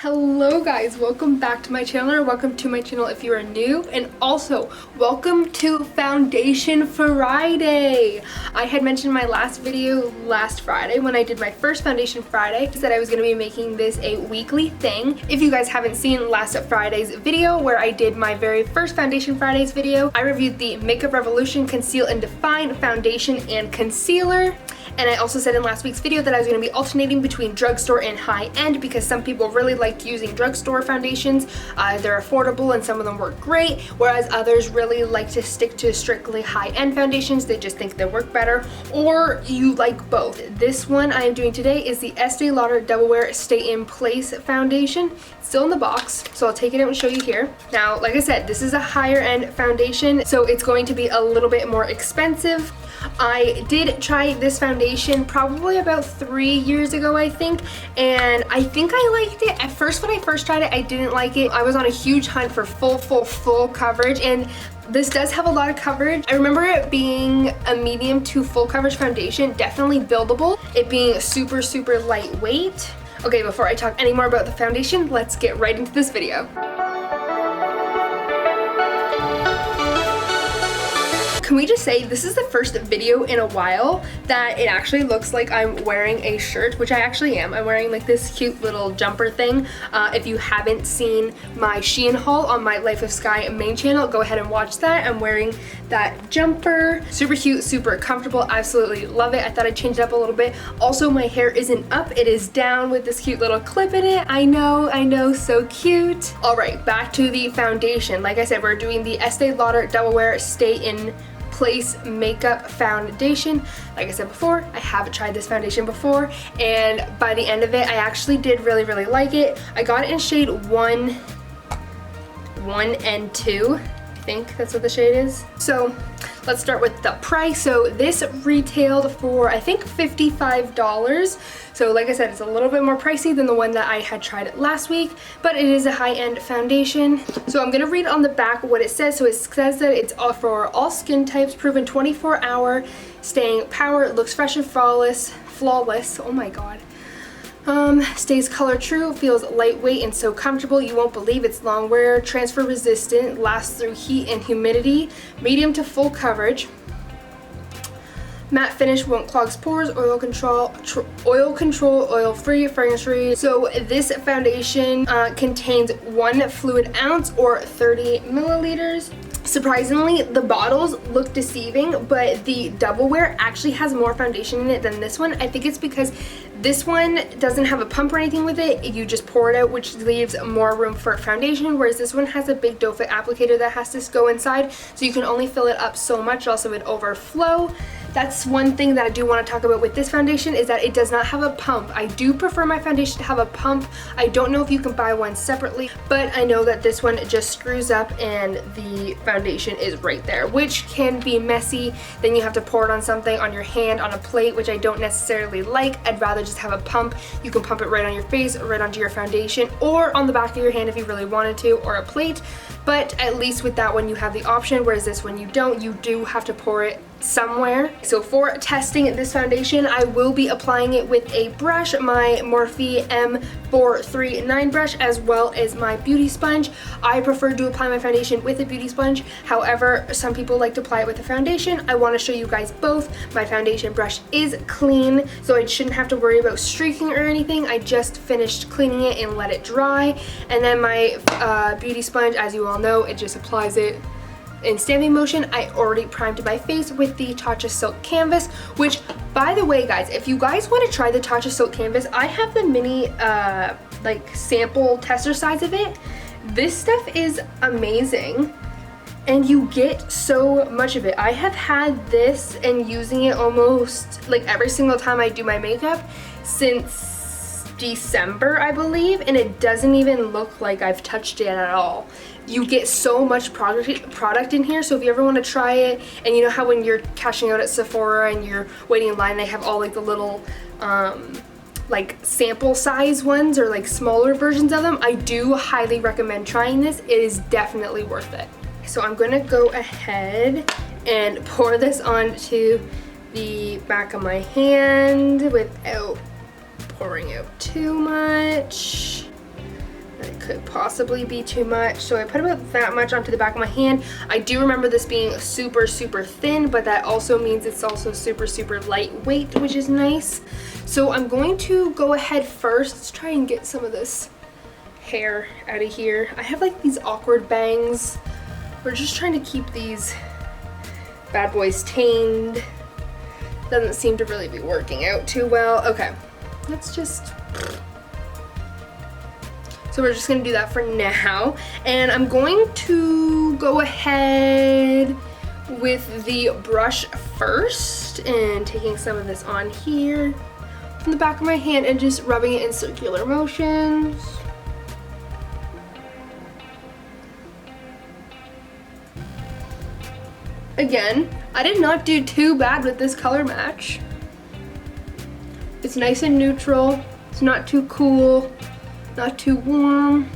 Hello guys, welcome back to my channel, or welcome to my channel if you are new, and also welcome to Foundation Friday. I had mentioned in my last video last Friday when I did my first Foundation Friday that I was going to be making this a weekly thing. If you guys haven't seen last Friday's video where I did my very first Foundation Fridays video, I reviewed the Makeup Revolution Conceal and Define Foundation and Concealer. And I also said in last week's video that I was going to be alternating between drugstore and high-end because some people really like using drugstore foundations. They're affordable and some of them work great, whereas others really like to stick to strictly high-end foundations. They just think they work better, or you like both. This one I am doing today is the Estee Lauder Double Wear Stay in Place Foundation. It's still in the box, so I'll take it out and show you here. Now, like I said, this is a higher-end foundation, so it's going to be a little bit more expensive. I did try this foundation probably about 3 years ago, I think, and I think I liked it. At first, when I first tried it, I didn't like it. I was on a huge hunt for full coverage, and this does have a lot of coverage. I remember it being a medium to full coverage foundation, definitely buildable, it being super lightweight. Okay, before I talk any more about the foundation, let's get right into this video. Can we just say this is the first video in a while that it actually looks like I'm wearing a shirt, which I actually am. I'm wearing like this cute little jumper thing. If you haven't seen my Shein haul on my Life of Sky main channel, go ahead and watch that. I'm wearing that jumper. Super cute, super comfortable, absolutely love it. I thought I'd change it up a little bit. Also, my hair isn't up, it is down with this cute little clip in it. I know, so cute. All right, back to the foundation. Like I said, we're doing the Estee Lauder Double Wear Stay in Place Makeup Foundation. Like I said before, I haven't tried this foundation before, and by the end of it, I actually did really like it. I got it in shade 1 and 2. I think that's what the shade is. So let's start with the price. So this retailed for, I think, $55. So like I said, it's a little bit more pricey than the one that I had tried last week, but it is a high-end foundation. So I'm gonna read on the back what it says. So it says that it's for all skin types, proven 24-hour staying power, looks fresh and flawless. Oh my god. Stays color true, feels lightweight and so comfortable you won't believe it's long wear, transfer resistant, lasts through heat and humidity, medium to full coverage, matte finish, won't clog pores, oil control, oil free, fragrance free. So this foundation contains 1 fluid ounce or 30 milliliters. Surprisingly, the bottles look deceiving, but the Double Wear actually has more foundation in it than this one. I think it's because this one doesn't have a pump or anything with it. You just pour it out, which leaves more room for foundation, whereas this one has a big doe foot applicator that has to go inside, so you can only fill it up so much, else it would overflow. That's one thing that I do want to talk about with this foundation, is that it does not have a pump. I do prefer my foundation to have a pump. I don't know if you can buy one separately, but I know that this one just screws up and the foundation is right there, which can be messy. Then you have to pour it on something, on your hand, on a plate, which I don't necessarily like. I'd rather just have a pump. You can pump it right on your face, right onto your foundation, or on the back of your hand if you really wanted to, or a plate. But at least with that one you have the option, whereas this one you don't. You do have to pour it somewhere. So for testing this foundation, I will be applying it with a brush, my Morphe M439 brush, as well as my beauty sponge. I prefer to apply my foundation with a beauty sponge. However, some people like to apply it with a foundation. I want to show you guys both. My foundation brush is clean, so I shouldn't have to worry about streaking or anything. I just finished cleaning it and let it dry. And then my beauty sponge, as you all know, it just applies it in stamping motion. I already primed my face with the Tatcha Silk Canvas, which, by the way guys, if you guys want to try the Tatcha Silk Canvas, I have the mini like sample tester size of it. This stuff is amazing and you get so much of it. I have had this and using it almost like every single time I do my makeup since December, I believe, and it doesn't even look like I've touched it at all. You get so much product in here, so if you ever want to try it, and you know how when you're cashing out at Sephora and you're waiting in line, they have all like the little like sample size ones or like smaller versions of them. I do highly recommend trying this. It is definitely worth it. So I'm gonna go ahead and pour this onto the back of my hand without pouring out too much. It could possibly be too much, so I put about that much onto the back of my hand. I do remember this being super thin, but that also means it's also super lightweight, which is nice. So I'm going to go ahead first. Let's try and get some of this hair out of here. I have like these awkward bangs. We're just trying to keep these bad boys tamed. Doesn't seem to really be working out too well. Okay, let's just... So we're just gonna do that for now. And I'm going to go ahead with the brush first and taking some of this on here from the back of my hand and just rubbing it in circular motions. Again, I did not do too bad with this color match. It's nice and neutral. It's not too cool, not too warm.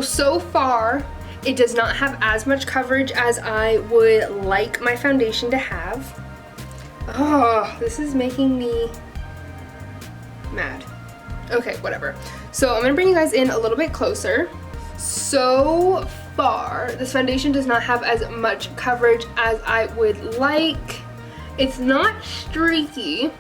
So far, it does not have as much coverage as I would like my foundation to have. Oh, this is making me mad. Okay, whatever. So I'm gonna bring you guys in a little bit closer. So far, this foundation does not have as much coverage as I would like. It's not streaky,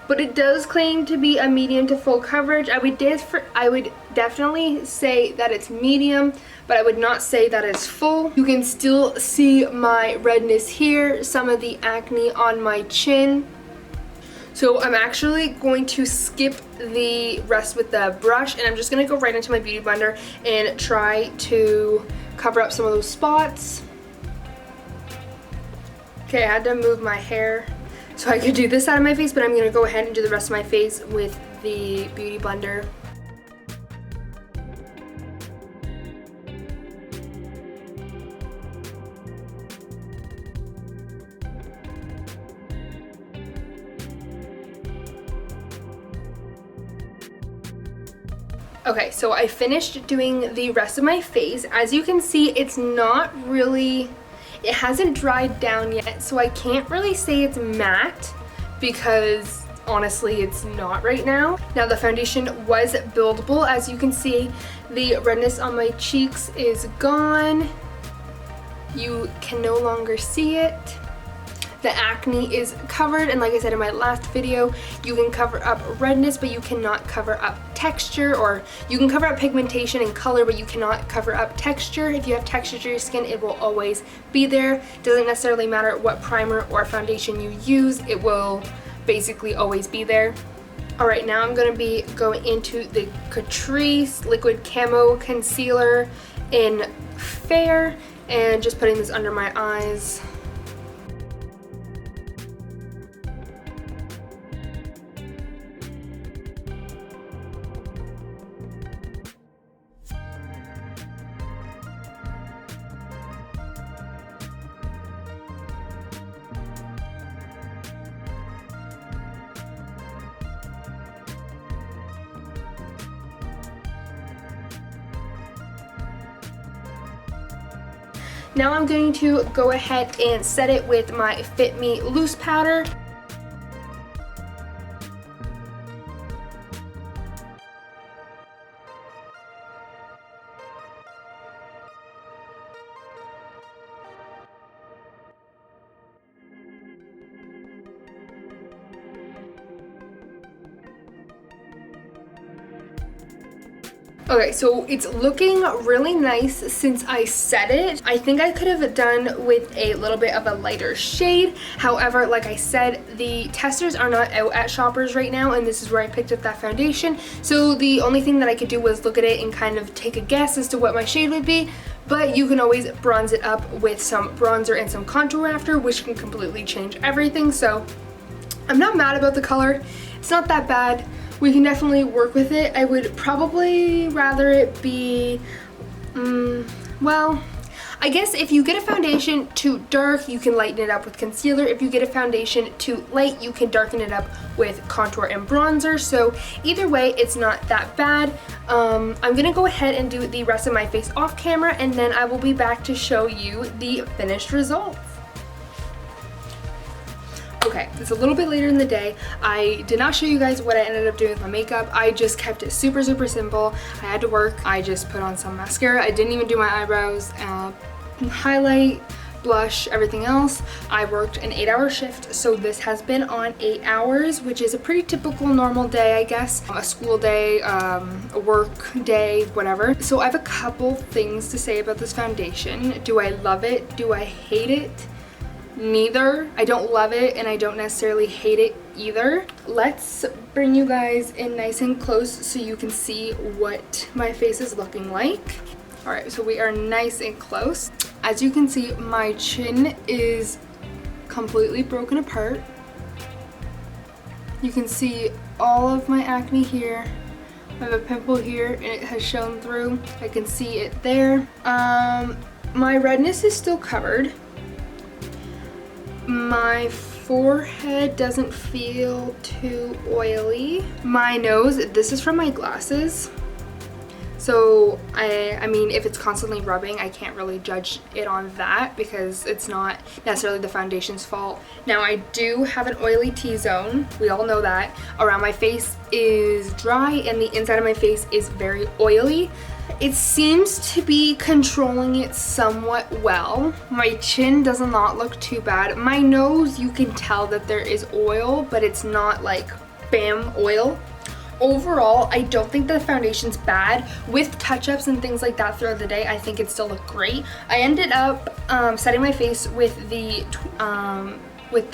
but it does claim to be a medium to full coverage. I would definitely say that it's medium, but I would not say that it's full. You can still see my redness here, some of the acne on my chin. So I'm actually going to skip the rest with the brush, and I'm just gonna go right into my beauty blender and try to cover up some of those spots. Okay, I had to move my hair so I could do this side of my face, but I'm gonna go ahead and do the rest of my face with the beauty blender. Okay, so I finished doing the rest of my face. As you can see, it's not really, it hasn't dried down yet, so I can't really say it's matte because honestly it's not right now. Now the foundation was buildable. As you can see, the redness on my cheeks is gone. You can no longer see it. The acne is covered, and like I said in my last video, you can cover up redness, but you cannot cover up texture, or you can cover up pigmentation and color, but you cannot cover up texture. If you have texture to your skin, it will always be there. Doesn't necessarily matter what primer or foundation you use, it will basically always be there. All right, now I'm gonna be going into the Catrice Liquid Camo Concealer in Fair, and just putting this under my eyes. Now I'm going to go ahead and set it with my Fit Me loose powder. Okay, so it's looking really nice since I set it. I think I could have done with a little bit of a lighter shade. However, like I said, the testers are not out at Shoppers right now, and this is where I picked up that foundation. So the only thing that I could do was look at it and kind of take a guess as to what my shade would be. But you can always bronze it up with some bronzer and some contour after, which can completely change everything. So I'm not mad about the color. It's not that bad. We can definitely work with it. I would probably rather it be, well, I guess if you get a foundation too dark, you can lighten it up with concealer. If you get a foundation too light, you can darken it up with contour and bronzer. So either way, it's not that bad. I'm gonna go ahead and do the rest of my face off camera, and then I will be back to show you the finished results. Okay, it's a little bit later in the day. I did not show you guys what I ended up doing with my makeup. I just kept it super, super simple. I had to work. I just put on some mascara. I didn't even do my eyebrows, highlight, blush, everything else. I worked an 8-hour shift, so this has been on 8 hours, which is a pretty typical normal day, I guess. A school day, a work day, whatever. So I have a couple things to say about this foundation. Do I love it? Do I hate it? Neither. I don't love it and I don't necessarily hate it either. Let's bring you guys in nice and close so you can see what my face is looking like. Alright, so we are nice and close. As you can see, my chin is completely broken apart. You can see all of my acne here. I have a pimple here and it has shown through. I can see it there. My redness is still covered. My forehead doesn't feel too oily. My nose, this is from my glasses. So I mean, if it's constantly rubbing, I can't really judge it on that because it's not necessarily the foundation's fault. Now I do have an oily T-zone. We all know that. Around my face is dry and the inside of my face is very oily. It seems to be controlling it somewhat well. My chin does not look too bad. My nose, you can tell that there is oil, but it's not like bam oil. Overall, I don't think the foundation's bad. With touch-ups and things like that throughout the day, I think it still looked great. I ended up setting my face with the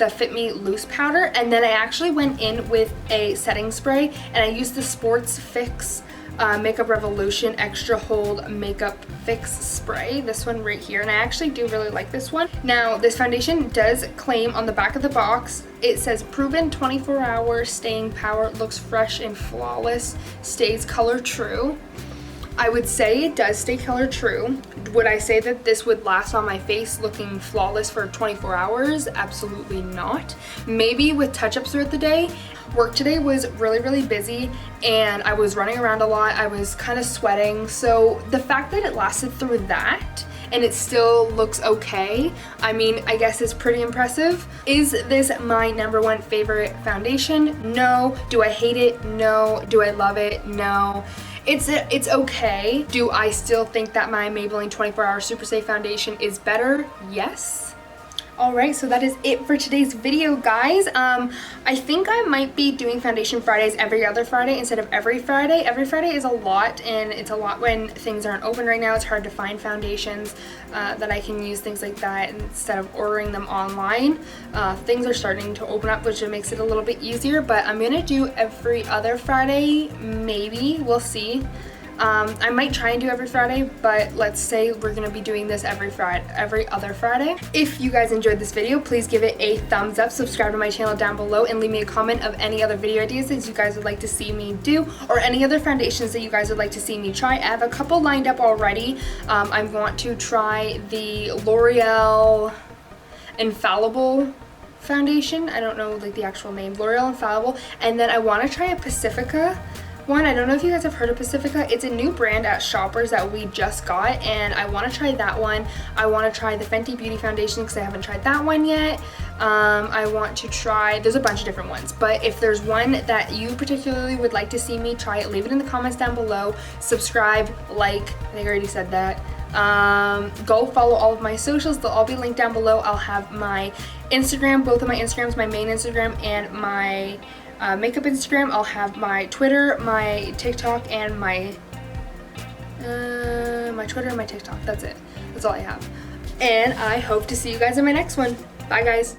Fit Me loose powder, and then I actually went in with a setting spray, and I used the Sports Fix Makeup Revolution Extra Hold Makeup Fix Spray, this one right here, and I actually do really like this one. Now, this foundation does claim on the back of the box, it says proven 24-hour staying power, looks fresh and flawless, stays color true. I would say it does stay color true. Would I say that this would last on my face looking flawless for 24 hours? Absolutely not. Maybe with touch-ups throughout the day. Work today was really, really busy and I was running around a lot. I was kind of sweating. So the fact that it lasted through that and it still looks okay, I mean, I guess it's pretty impressive. Is this my #1 favorite foundation? No. Do I hate it? No. Do I love it? No. It's okay. Do I still think that my Maybelline 24-Hour Super Stay Foundation is better? Yes. Alright, so that is it for today's video, guys. I think I might be doing foundation Fridays every other Friday instead of every Friday. Every Friday is a lot, and it's a lot when things aren't open right now. It's hard to find foundations that I can use, things like that, instead of ordering them online. Things are starting to open up, which makes it a little bit easier, but I'm going to do every other Friday, maybe. We'll see. I might try and do every Friday, but let's say we're gonna be doing this every other Friday. If you guys enjoyed this video, please give it a thumbs up, subscribe to my channel down below, and leave me a comment of any other video ideas that you guys would like to see me do, or any other foundations that you guys would like to see me try. I have a couple lined up already. I want to try the L'Oreal Infallible foundation. I don't know like the actual name, L'Oreal Infallible, and then I want to try a Pacifica one. I don't know if you guys have heard of Pacifica. It's a new brand at Shoppers that we just got, and I want to try that one. I want to try the Fenty Beauty foundation because I haven't tried that one yet. I want to try, there's a bunch of different ones, but if there's one that you particularly would like to see me try it, leave it in the comments down below. Subscribe, like, I think I already said that. Go follow all of my socials. They'll all be linked down below. I'll have my Instagram, both of my Instagrams, my main Instagram and my makeup Instagram. I'll have my Twitter, my TikTok, and my Twitter and my TikTok. That's it. That's all I have. And I hope to see you guys in my next one. Bye, guys.